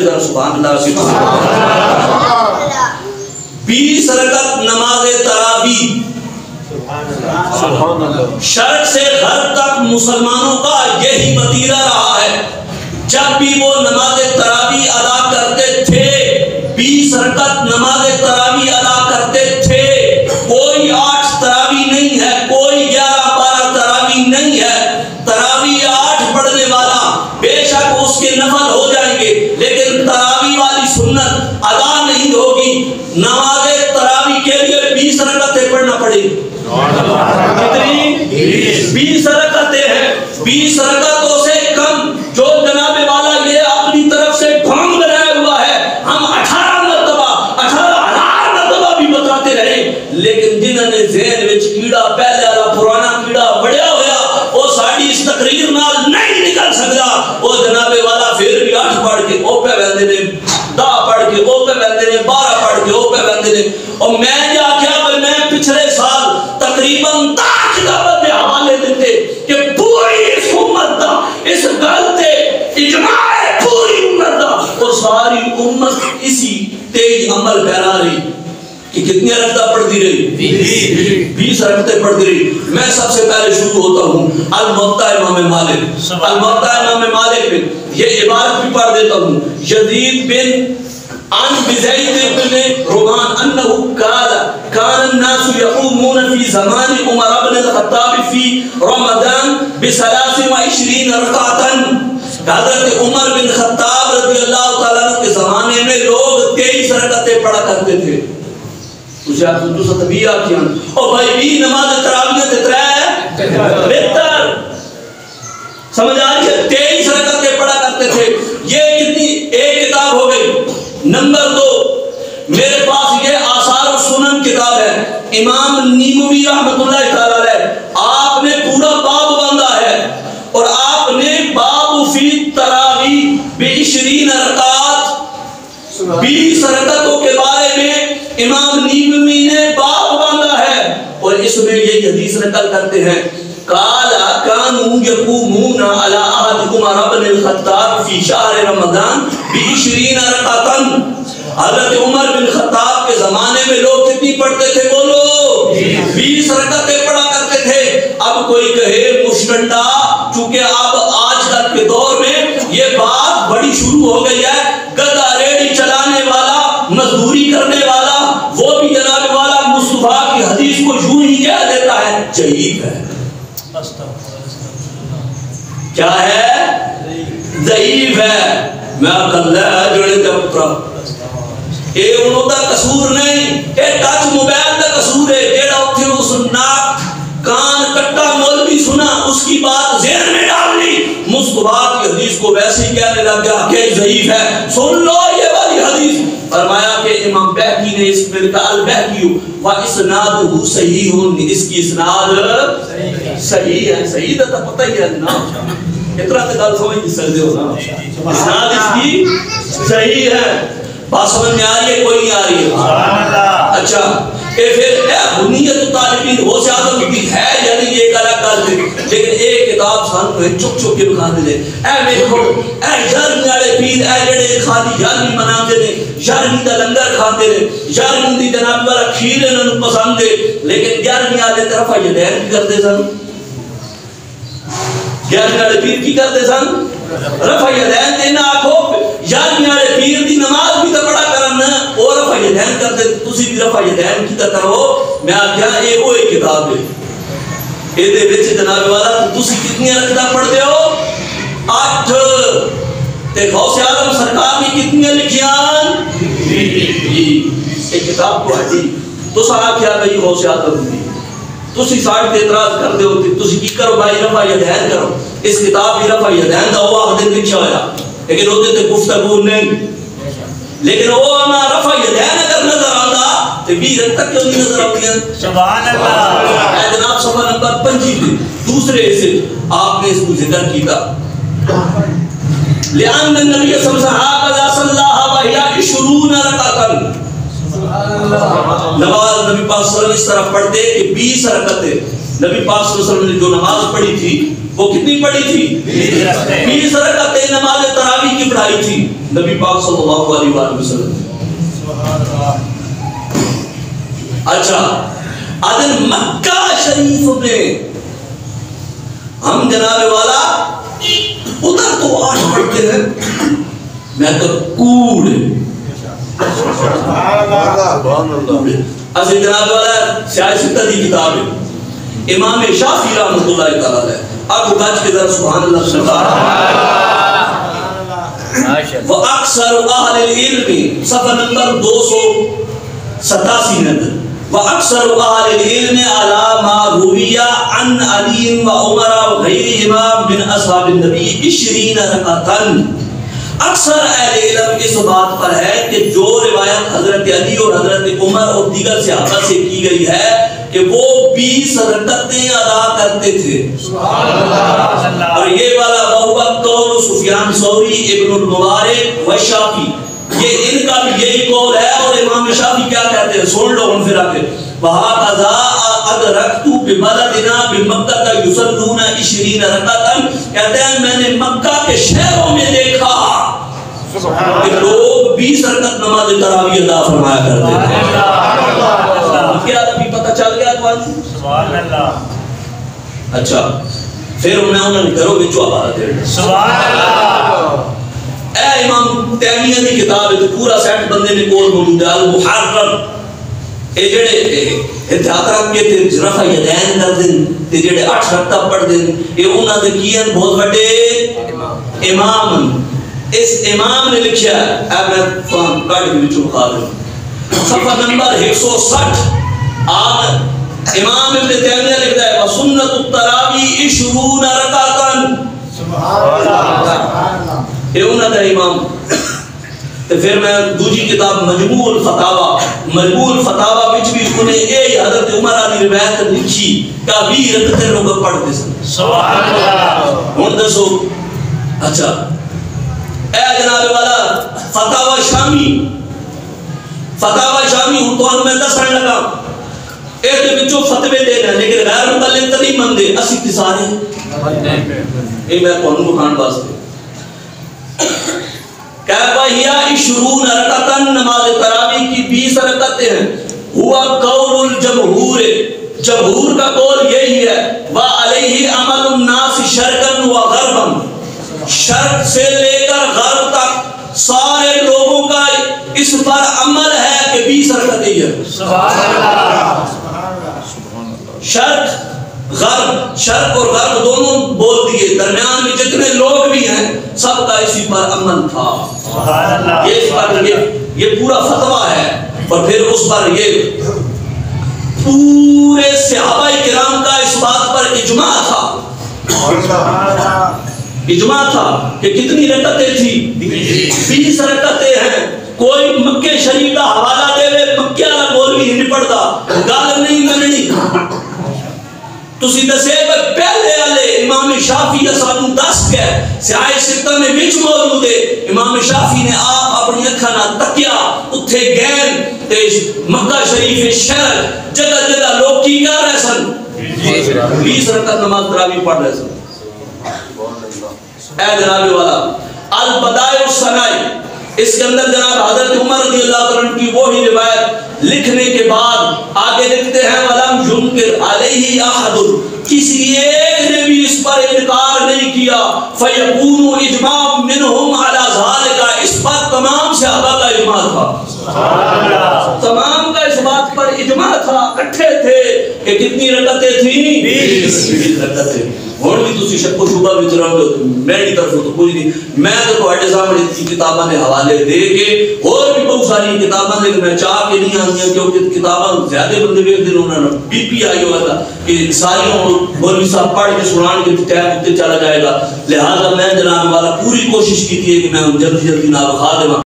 ذرا سبحان اللہ کی 20 رکعت نماز تراویح شرق سے غرب تک مسلمانوں کا یہی وتیرہ رہا ہے. جب بھی وہ نماز تراویح ادا کرتے تھے 20 رکعت نماز تراویح ادا کرتے تھے. کوئی 8 تراویح نہیں ہے, کوئی 11-12 تراویح نہیں ہے. تراویح 8 پڑھنے والا بے شک اس کے نفل ہو جائیں گے, لیکن تراویح والی سنت ادا نہیں ہوگی. نماز تراویح کے لیے 20 رکعتیں پڑھنا پڑے گی. کتنی؟ 20 رکعتیں ہیں. 20 رکعتوں سے کم جو جناب والا یہ اپنی طرف سے ڈھونگ بنایا ہوا ہے, ہم 18 مرتبہ 18,000 مرتبہ بھی بتاتے رہے, لیکن جنہوں نے ذہن وچ کیڑا پہلے والا پرانا کیڑا بڑھیا ہوا وہ ساری اس تقریر نال نہیں نکل سکتا. وہ جناب والا پھر بھی 8 پڑھ کے او پہ ویندے نے, 10 پڑھ کے او پہ ویندے نے, 12 پڑھ کے او پہ ویندے نے. اور میں یہ آخیا بھائی میں پچھلے سال تقریباً 10 کتابوں کے حوالے دیتے کہ پوری اس امت دا اس گل تے اجماع ہے, پوری امت دا, اور ساری امت اسی تیز عمل پیرا رہی کہ کتنی رکعتیں پڑھتی رہی, 20 رکعتیں پڑھتی رہی. میں سب سے پہلے شروع ہوتا ہوں الموطا امام مالک. الموطا امام مالک میں یہ عبارت بھی پڑھ دیتا ہوں. یزید بن عن بزید بن رومان انه قال كان الناس يقومون في زمان عمر بن الخطاب في رمضان ب23 رکعتا. حضرت عمر بن خطاب رضی اللہ تعالیٰ عنہ کے زمانے میں لوگ 23 رکعتیں پڑھا کرتے تھے. تجھے آپ تو ستبیہ کیا اور بھائی بھی نماز تراویح تے 3 بہتر سمجھ آ رہی ہے. 23 رکعتیں پڑھا کرتے تھے. یہ کتنی ایک کتاب ہو گئی. نمبر 2 میرے پاس یہ آثار و سنن کتاب ہے, امام نیموی رحمۃ اللہ تعالی علیہ. آپ نے پورا باب باندھا ہے اور آپ نے باب فی تراویح ب20 رکعات 20 رکعتوں کے بارے میں امام نیموی نے باب باندھا ہے, اور اس میں یہ حدیث نقل کرتے ہیں قال كانوا يقومون على عهد عمر بن الخطاب في شهر رمضان ب20 رکعتا. حضرت عمر بن خطاب کے زمانے میں لوگ کتنی پڑھتے تھے بولو؟ 20 رکعتیں پڑھا کرتے تھے. اب کوئی کہے مشکنڈا, چونکہ اب آج کل کے دور میں یہ بات بڑی شروع ہو گئی ہے, گدا ریڑی چلانے والا, مزدوری کرنے والا, وہ بھی جناب والا مصطفیٰ کی حدیث کو یوں ہی کہہ دیتا ہے ضعیف ہے. کیا ہے؟ ضعیف ہے. میں اللہ جڑے تے پترا اے انہوں دا قصور نہیں, اے ٹچ موبائل دا قصور ہے. جیڑا اتھے اس ناک کان کٹا مولوی سنا اس کی بات ذہن میں ڈال لی, مصطفیٰ کی حدیث کو ویسے ہی کہنے لگ گیا کہ ضعیف ہے. سن لو یہ والی حدیث. فرمایا کہ امام بہقی نے اس میں لکھا البہقی و اسنادہ صحیح, اس کی اسناد صحیح ہے. صحیح تو پتہ ہی ہے نا, اتنا تو گل سمجھ نہیں سکتے ہو نا, اسناد اس کی صحیح ہے. بات سمجھ میں آ رہی ہے کوئی نہیں آ رہی ہے؟ اچھا کہ پھر اے بنیت طالبین ہو سے آدم بھی ہے یعنی یہ ایک الگ گل تھی, لیکن ایک کتاب سانو چک چک کے بکھا دے. اے ویکھو اے یارمی والے پیر, اے جڑے خالی یارمی مناتے نے, یارمی دا لنگر کھاتے نے, یارمی دی جناب والا کھیر انہاں نوں پسند ہے, لیکن یارمی والے طرف یدین کی کرتے سن. یارمی والے پیر کی کرتے سن رفع یدین. دینا آکھو یارمی والے پیر دی نماز بھی تو بڑا کرنا اور رفع یدین کرتے, تسی بھی رفع یدین کی کرو. میں آخیا اے وہ ایک کتاب ہے, اے دے وچ جناب والا تسی کتنی رکعتیں پڑھتے ہو؟ 8. تے غوث اعظم سرکار نے کتنی لکھیاں؟ ایک کتاب کو ہے. تسا آخیا بھائی غوث اعظم دی, تسی ساڑھ تے اعتراض کر دے ہوتے, تسی کی کرو بھائی رفع یدین کرو. اس کتاب بھی رفع یدین دا وہ آخر لکھا ہویا, لیکن ہوتے تے گفتگو نہیں. لیکن وہ ہمیں رفع یدین اگر نظر آتا تو 20 تک کیوں نہیں نظر آتی ہیں؟ سبحان اللہ. اے جناب صفحہ نمبر 25 دوسرے حصے آپ نے اس کو ذکر کیتا. لأن النبی صلی اللہ علیہ وسلم 20 رکعتا. نماز نبی پاک صلی اللہ علیہ وسلم اس طرح پڑھتے کہ 20 رکعتیں. نبی پاک صلی اللہ علیہ وسلم نے جو نماز پڑھی تھی وہ کتنی پڑھی تھی؟ 20 رکعتیں نماز تراویح کی پڑھائی تھی نبی پاک صلی اللہ علیہ وآلہ وسلم. اچھا ادھر مکہ شریف میں ہم جناب والا ادھر تو آج پڑھتے ہیں میں تو کوڑ اسی جناب والا سیاہ ستہ دی کتاب ہے امام شافعی رحمۃ اللہ تعالی ہے. اب گج کے در سبحان اللہ وہ اکثر اہل العلم صفحہ نمبر 287 میں وَأَكْثَرُ أَهْلِ الْعِلْمِ عَلَى مَا رُوِيَ عَنْ عَلِيٍّ وَعُمَرَ وَغَيْرِهِمَا مِنْ أَصْحَابِ النَّبِيِّ 20 رَكَعَةً. اکثر اہل علم اس بات پر ہے کہ جو روایت حضرت علی اور حضرت عمر اور دیگر صحابہ سے کی گئی ہے کہ وہ 20 رکعتیں ادا کرتے تھے. اور یہ والا وَهُوَ قَوْلُ سفیان ثوری ابن المبارک والشافعی یہ ان کا بھی یہی قول ہے. اور امام شافعی کیا کہتے ہیں سن لو ان پھر آگے وَهَكَذَا أَدْرَكْتُ بِبَلَدِنَا بِمَكَّةَ يُصَلُّونَ 20 رَكَعَةً. کہتے ہیں میں نے مکہ کے شہروں میں دیکھا کہ لوگ 20 رکعت نماز تراویح ادا فرمایا کرتے تھے. کیا ابھی پتہ چل گیا تو سبحان اللہ. اچھا پھر انہوں نے کرو بچو عبادت ہے سبحان اللہ. اے امام تیمیہ دی کتاب ہے تو پورا سیٹ بندے نے کول موجود ہے المحرر. اے جڑے احتیاط رکھ کے تے رفع یدین کر دین تے جڑے 8 رکعت پڑھ دین اے انہاں دے کیان بہت بڑے امام. اس امام نے لکھیا ہے اے میں فہم کاٹ کے وچوں کھا دوں صفحہ نمبر 160 آج امام ابن تیمیہ لکھتا ہے وسنت التراویح 20 رکعتاً. سبحان اللہ. یہ انہوں نے امام. تو پھر میں دوسری کتاب مجموع الفتاوی وچ بھی انہیں یہ حضرت عمر علی روایت لکھی کہ 20 رکعتیں لوگ پڑھتے سن. سبحان اللہ. ہن دسو اچھا اے جناب والا فتاوی شامی ہوں تو میں دسن لگا ایک دے وچوں فتوی دے رہے لیکن غیر مقلد تو نہیں مندے اسی تے سارے اے میں تانوں بخان واسطے کہ وہیا 20 رکعتاً نماز تراویح کی 20 رکعتیں ہیں. ہوا قول الجمہور جمہور کا قول یہی ہے وعلیہ عمل الناس شرقاً و غرباً. شرق سے لے کر غرب تک سارے لوگوں کا اس پر عمل ہے کہ 20 رکعتیں ہیں. سبحان اللہ. شرق اور غرب دونوں بول دیے درمیان میں جتنے لوگ بھی ہیں سب کا اسی پر عمل تھا. یہ اس پر یہ پورا فتویٰ ہے. اور پھر اس پر یہ پورے صحابہ کرام کا اس بات پر اجماع تھا کہ کتنی رکعتیں تھی 20 رکعتیں ہیں. کوئی مکے شریف کا حوالہ دے وے مکے والا مولوی نہیں پڑھتا گل نہیں مننی. تسی دسے پہلے والے امام شافعی سانو دس کے سیاہ ستہ میں وچ موجود ہے. امام شافعی نے آپ اپنی اکھاں نال تکیا اوتھے گئے تے مکہ شریف شہر جگہ جگہ لوگ کی کر رہے سن 20 رکعت نماز تراویح پڑھ رہے سن. اے جناب والا البدائع الصنائع اس کے اندر جناب حضرت عمر رضی اللہ عنہ کی وہی روایت لکھنے کے بعد آگے لکھتے ہیں وَلَمْ يُنْكِرْ عَلَيْهِ أَحَدٌ کسی ایک نے بھی اس پر انکار نہیں کیا. فَيَكُونُ إِجْمَاعٌ مِّنْهُمْ عَلَى ذَلِكَ اس پر تمام صحابہ کا اجماع تھا. تمام کا اس بات پر اجماع تھا اکٹھے تھے کہ کتنی رکعتیں تھیں 20 رکعتیں. اور بھی تسی شک و شبہ وچ رہو میری طرف تو کوئی نہیں. میں تو تواڈے سامنے کتاباں دے حوالے دے کے اور بھی بہت ساری کتاباں دے میں چاہ کے نہیں آندیاں کیونکہ کتاباں زیادہ بندے ویکھ دے انہاں نوں بی پی آئی ہوا تھا کہ ساری مولوی صاحب پڑھ کے سنان کے ٹائم تے چلا جائے گا. لہذا میں جناب والا پوری کوشش کی تھی کہ میں جلدی نہ بخا دوں.